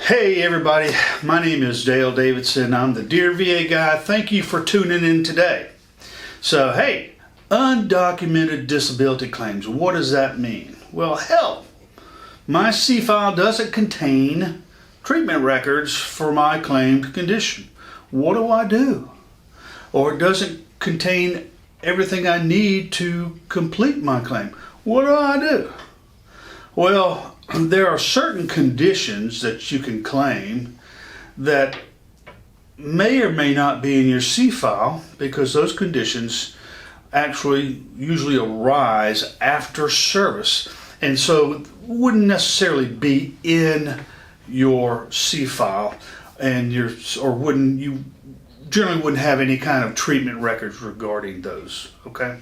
Hey everybody, my name is Dale Davidson. I'm the Dear VA guy. Thank you for tuning in today. So hey, undocumented disability claims, what does that mean? Well, hell, my C-file doesn't contain treatment records for my claimed condition. What do I do? Or it doesn't contain everything I need to complete my claim. What do I do? Well, there are certain conditions that you can claim that may or may not be in your C-file because those conditions actually usually arise after service, and so wouldn't necessarily be in your C-file, and you generally wouldn't have any kind of treatment records regarding those. Okay,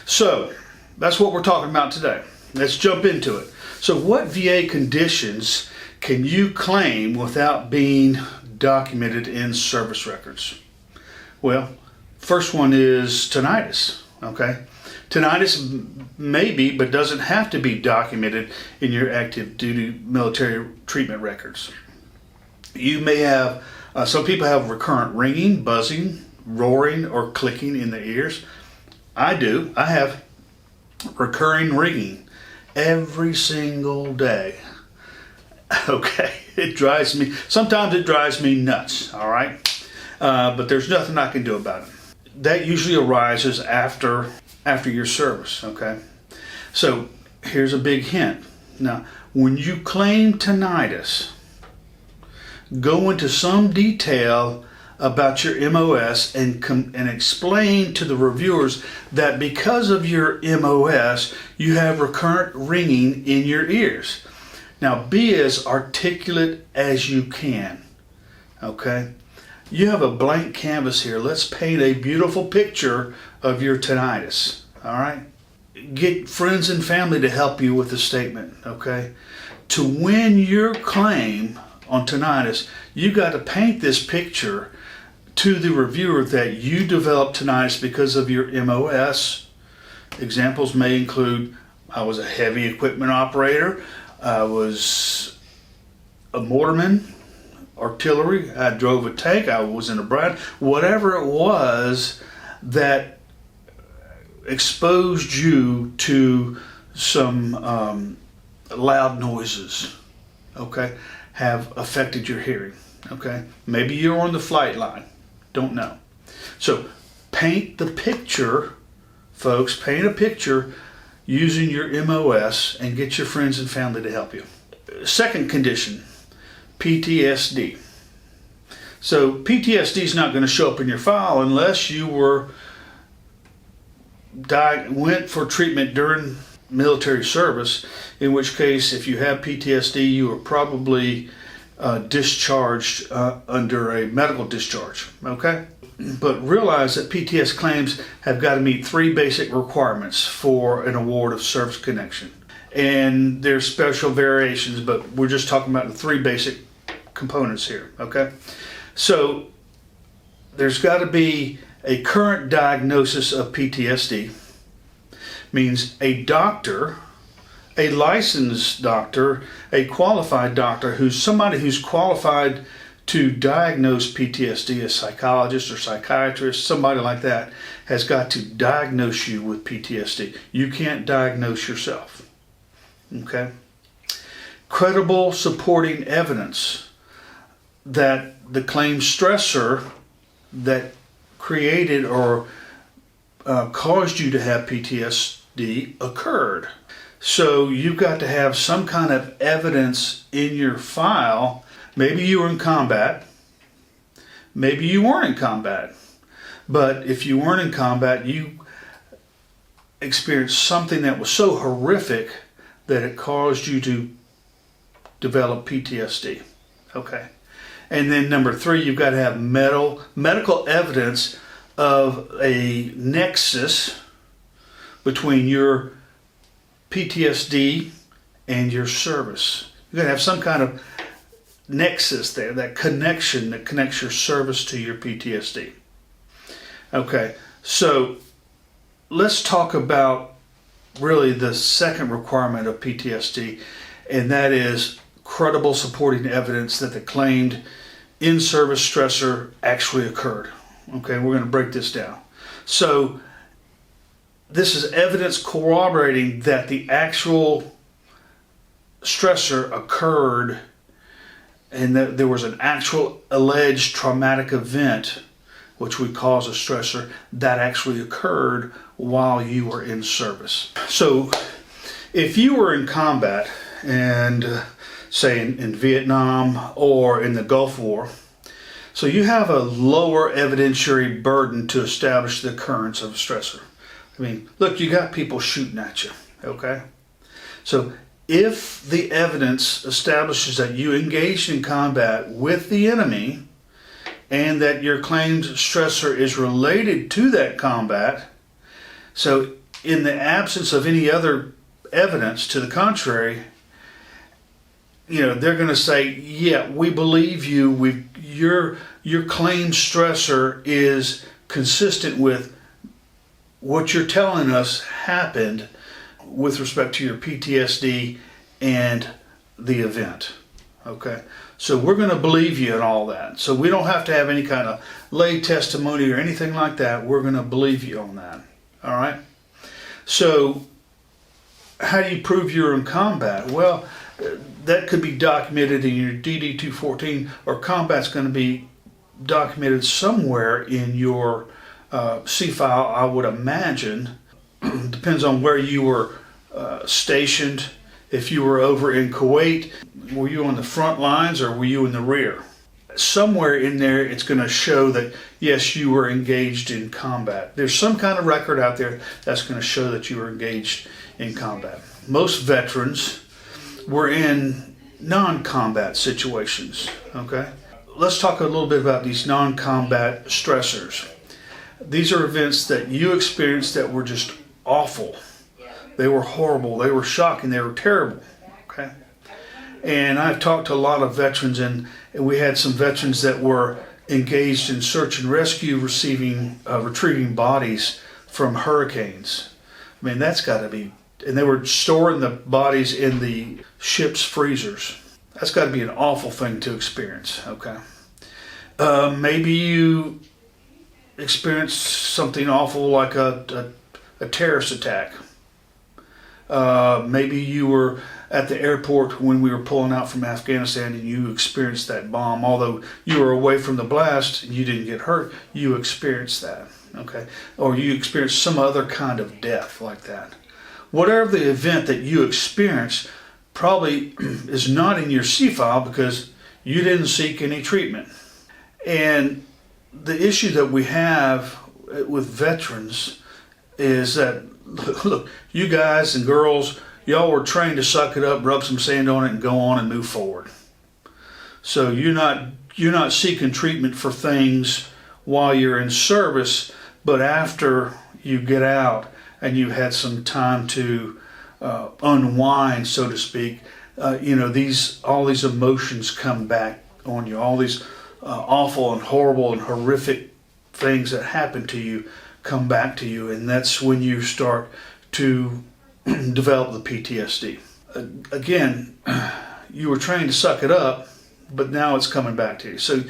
so that's what we're talking about today. Let's jump into it. So what VA conditions can you claim without being documented in service records? Well, first one is tinnitus, okay? Tinnitus may be, but doesn't have to be documented in your active duty military treatment records. You may have, some people have recurrent ringing, buzzing, roaring, or clicking in the ears. I do. I have recurring ringing every single day. Okay, sometimes it drives me nuts, all right? But there's nothing I can do about it. That usually arises after your service, okay? So here's a big hint. Now, when you claim tinnitus, go into some detail about your MOS and explain to the reviewers that because of your MOS, you have recurrent ringing in your ears. Now, be as articulate as you can, okay? You have a blank canvas here. Let's paint a beautiful picture of your tinnitus, all right? Get friends and family to help you with the statement, okay? To win your claim on tinnitus, you got to paint this picture to the reviewer that you developed tinnitus because of your MOS. Examples may include, I was a heavy equipment operator, I was a mortarman, artillery, I drove a tank, I was in a bride, whatever it was that exposed you to some loud noises, okay, have affected your hearing, okay? Maybe you're on the flight line. Don't know. So paint the picture, folks. Paint a picture using your MOS and get your friends and family to help you. Second condition, PTSD. So PTSD is not going to show up in your file unless you went for treatment during military service, in which case if you have PTSD, you are probably discharged under a medical discharge, okay? But realize that PTS claims have got to meet 3 basic requirements for an award of service connection. And there's special variations, but we're just talking about the 3 basic components here, okay? So there's got to be a current diagnosis of PTSD, means a doctor, a licensed doctor, a qualified doctor, somebody who's qualified to diagnose PTSD, a psychologist or psychiatrist, somebody like that, has got to diagnose you with PTSD. You can't diagnose yourself, okay? Credible supporting evidence that the claim stressor that created or caused you to have PTSD occurred. So you've got to have some kind of evidence in your file. Maybe you were in combat. Maybe you weren't in combat. But if you weren't in combat, you experienced something that was so horrific that it caused you to develop PTSD. Okay. And then number 3, you've got to have medical evidence of a nexus between your PTSD and your service. You're going to have some kind of nexus there, that connection that connects your service to your PTSD. Okay, so let's talk about really the second requirement of PTSD, and that is credible supporting evidence that the claimed in-service stressor actually occurred. Okay, we're going to break this down. So this is evidence corroborating that the actual stressor occurred and that there was an actual alleged traumatic event, which would cause a stressor, that actually occurred while you were in service. So if you were in combat and say in Vietnam or in the Gulf War, so you have a lower evidentiary burden to establish the occurrence of a stressor. I mean, look, you got people shooting at you, okay? So if the evidence establishes that you engaged in combat with the enemy and that your claimed stressor is related to that combat, so in the absence of any other evidence to the contrary, they're going to say, yeah, we believe you. Your claimed stressor is consistent with what you're telling us happened with respect to your PTSD and the event. Okay, so we're going to believe you in all that. So we don't have to have any kind of lay testimony or anything like that. We're going to believe you on that. All right. So how do you prove you're in combat? Well, that could be documented in your DD-214, or combat's going to be documented somewhere in your C file, I would imagine. Depends on where you were stationed. If you were over in Kuwait, were you on the front lines or were you in the rear? Somewhere in there it's going to show that, yes, you were engaged in combat. There's some kind of record out there that's going to show that you were engaged in combat. Most veterans were in non-combat situations, okay? Let's talk a little bit about these non-combat stressors. These are events that you experienced that were just awful. They were horrible, they were shocking, they were terrible, okay? And I've talked to a lot of veterans, and we had some veterans that were engaged in search and rescue, retrieving bodies from hurricanes. I mean, that's got to be, and they were storing the bodies in the ship's freezers. That's got to be an awful thing to experience, okay? Maybe you experienced something awful like a terrorist attack. Maybe you were at the airport when we were pulling out from Afghanistan and you experienced that bomb. Although you were away from the blast and you didn't get hurt, you experienced that, okay? Or you experienced some other kind of death like that. Whatever the event that you experienced probably is not in your C file because you didn't seek any treatment. And the issue that we have with veterans is that, look, you guys and girls, y'all were trained to suck it up, rub some sand on it, and go on and move forward. So you're not seeking treatment for things while you're in service, but after you get out and you had some time to unwind, so to speak, all these emotions come back on you. All these awful and horrible and horrific things that happen to you come back to you, and that's when you start to develop the PTSD. Again, you were trained to suck it up, but now it's coming back to you. So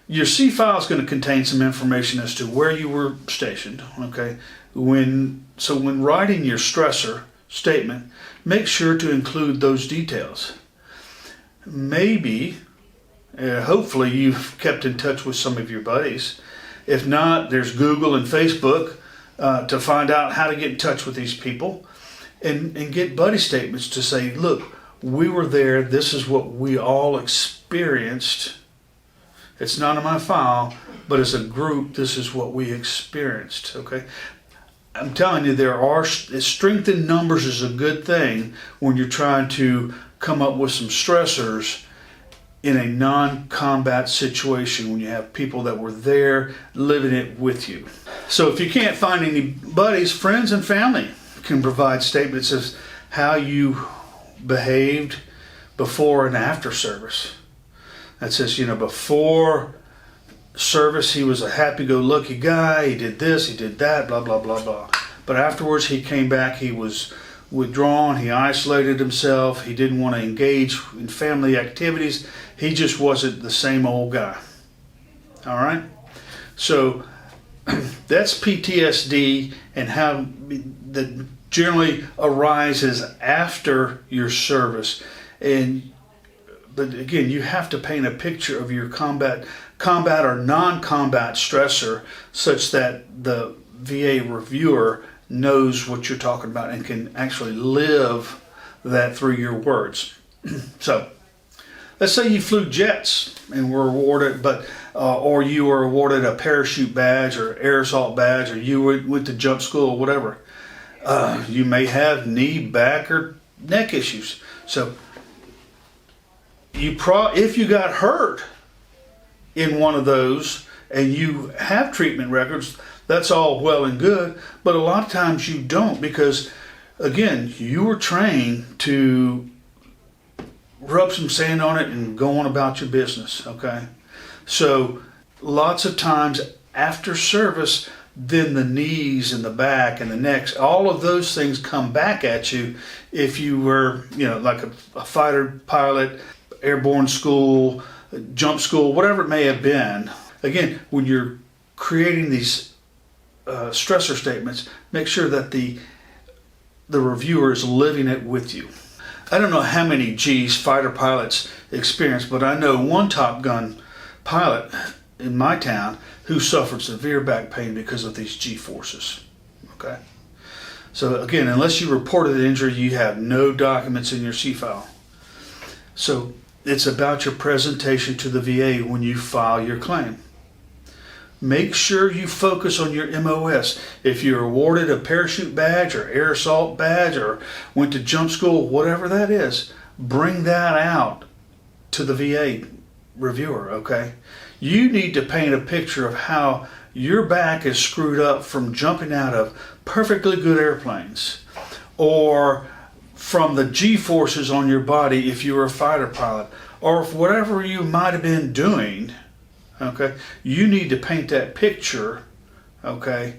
your C file is going to contain some information as to where you were stationed, okay? When writing your stressor statement, make sure to include those details. Maybe, hopefully you've kept in touch with some of your buddies. If not, there's Google and Facebook to find out how to get in touch with these people and get buddy statements to say, look, we were there, this is what we all experienced. It's not in my file, but as a group, this is what we experienced, okay? I'm telling you, strength in numbers is a good thing when you're trying to come up with some stressors in a non-combat situation, when you have people that were there living it with you. So if you can't find any buddies, friends and family can provide statements of how you behaved before and after service. That says, before service he was a happy-go-lucky guy, he did this, he did that, blah, blah, blah, blah. But afterwards he came back, he was withdrawn. He isolated himself. He didn't want to engage in family activities. He just wasn't the same old guy. All right? So that's PTSD, and how that generally arises after your service. But again, you have to paint a picture of your combat or non-combat stressor such that the VA reviewer knows what you're talking about and can actually live that through your words. So let's say you flew jets and were awarded, or you were awarded a parachute badge or air assault badge, or you went to jump school or whatever. You may have knee, back, or neck issues. So if you got hurt in one of those and you have treatment records, that's all well and good, but a lot of times you don't, because again, you were trained to rub some sand on it and go on about your business, okay? So lots of times after service, then the knees and the back and the necks, all of those things come back at you if you were, like a fighter pilot, airborne school, jump school, whatever it may have been. Again, when you're creating these stressor statements, make sure that the reviewer is living it with you. I don't know how many G's fighter pilots experience, but I know one Top Gun pilot in my town who suffered severe back pain because of these G forces. Okay? So again, unless you reported the injury, you have no documents in your C-file. So it's about your presentation to the VA when you file your claim. Make sure you focus on your MOS. If you're awarded a parachute badge or air assault badge or went to jump school, whatever that is, bring that out to the VA reviewer, okay? You need to paint a picture of how your back is screwed up from jumping out of perfectly good airplanes, or from the G-forces on your body if you were a fighter pilot, or if whatever you might have been doing. Okay, you need to paint that picture, okay,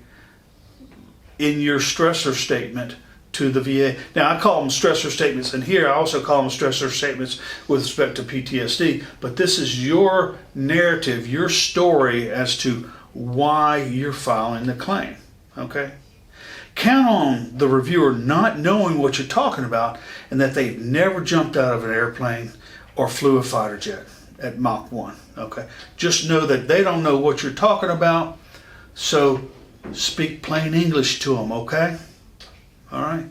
in your stressor statement to the VA. Now, I call them stressor statements, and here I also call them stressor statements with respect to PTSD, but this is your narrative, your story as to why you're filing the claim, okay? Count on the reviewer not knowing what you're talking about and that they've never jumped out of an airplane or flew a fighter jet at Mach 1, okay? Just know that they don't know what you're talking about, so speak plain English to them, okay? All right?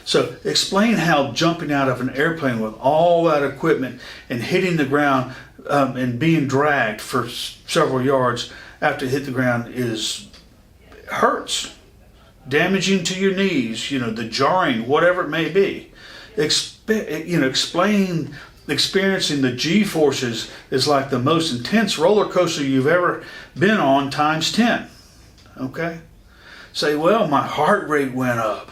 So explain how jumping out of an airplane with all that equipment and hitting the ground and being dragged for several yards after it hit the ground hurts, damaging to your knees, the jarring, whatever it may be. Explain experiencing the G-forces is like the most intense roller coaster you've ever been on times 10. Okay? Say, well, my heart rate went up.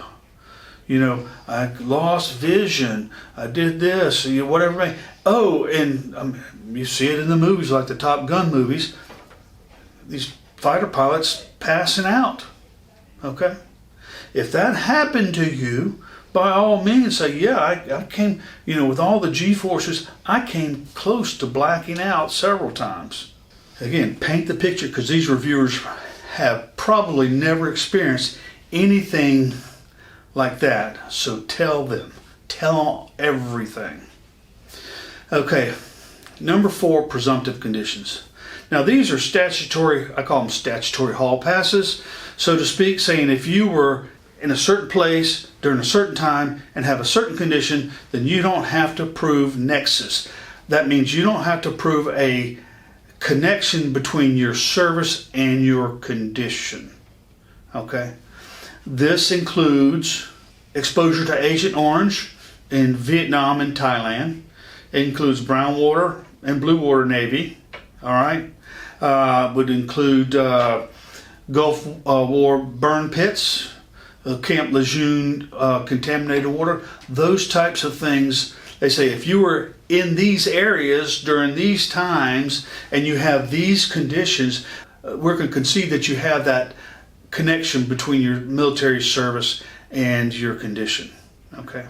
I lost vision. I did this, whatever. Oh, and you see it in the movies, like the Top Gun movies. These fighter pilots passing out. Okay? If that happened to you, by all means say, yeah, I came, with all the G-forces, I came close to blacking out several times. Again, paint the picture, because these reviewers have probably never experienced anything like that. So tell them everything. Okay, number 4, presumptive conditions. Now these are statutory, I call them statutory hall passes, so to speak, saying if you were in a certain place during a certain time and have a certain condition, then you don't have to prove nexus. That means you don't have to prove a connection between your service and your condition. Okay? This includes exposure to Agent Orange in Vietnam and Thailand. It includes brown water and blue water Navy. All right? Would include Gulf War burn pits, Camp Lejeune contaminated water, those types of things. They say if you were in these areas during these times and you have these conditions, we're going to concede that you have that connection between your military service and your condition. Okay.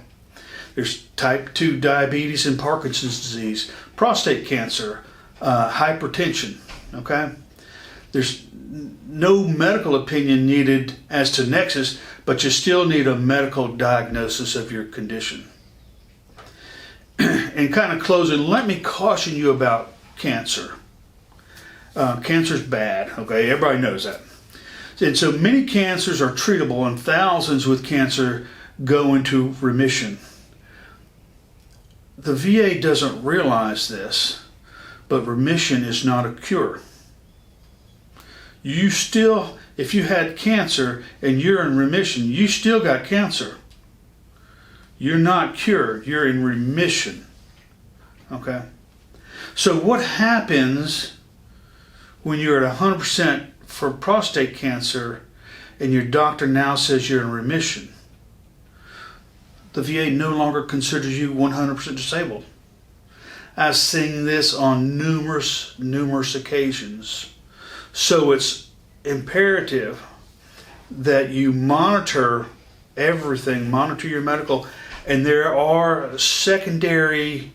There's type 2 diabetes and Parkinson's disease, prostate cancer, hypertension. Okay. There's no medical opinion needed as to nexus, but you still need a medical diagnosis of your condition. And kind of closing, let me caution you about cancer. Cancer's bad, okay? Everybody knows that. And so many cancers are treatable, and thousands with cancer go into remission. The VA doesn't realize this, but remission is not a cure. You still, if you had cancer and you're in remission, you still got cancer. You're not cured, you're in remission. Okay? So what happens when you're at 100% for prostate cancer and your doctor now says you're in remission? The VA no longer considers you 100% disabled. I've seen this on numerous occasions. So it's imperative that you monitor everything, monitor your medical, and there are secondary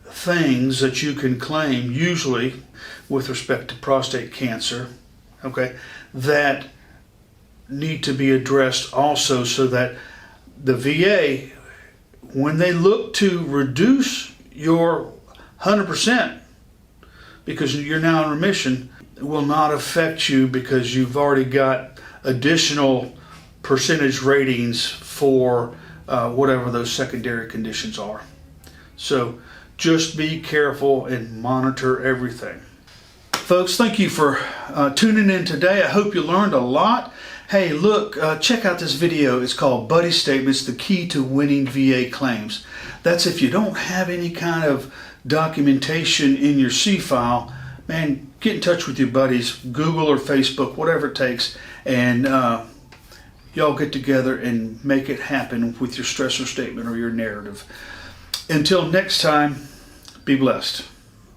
things that you can claim, usually with respect to prostate cancer, okay, that need to be addressed also, so that the VA, when they look to reduce your 100% because you're now in remission, will not affect you because you've already got additional percentage ratings for whatever those secondary conditions are. So just be careful and monitor everything. Folks, thank you for tuning in today. I hope you learned a lot. Hey, look, check out this video. It's called Buddy Statements, the Key to Winning VA Claims. That's if you don't have any kind of documentation in your C file, man, get in touch with your buddies, Google or Facebook, whatever it takes, and y'all get together and make it happen with your stressor statement or your narrative. Until next time, be blessed.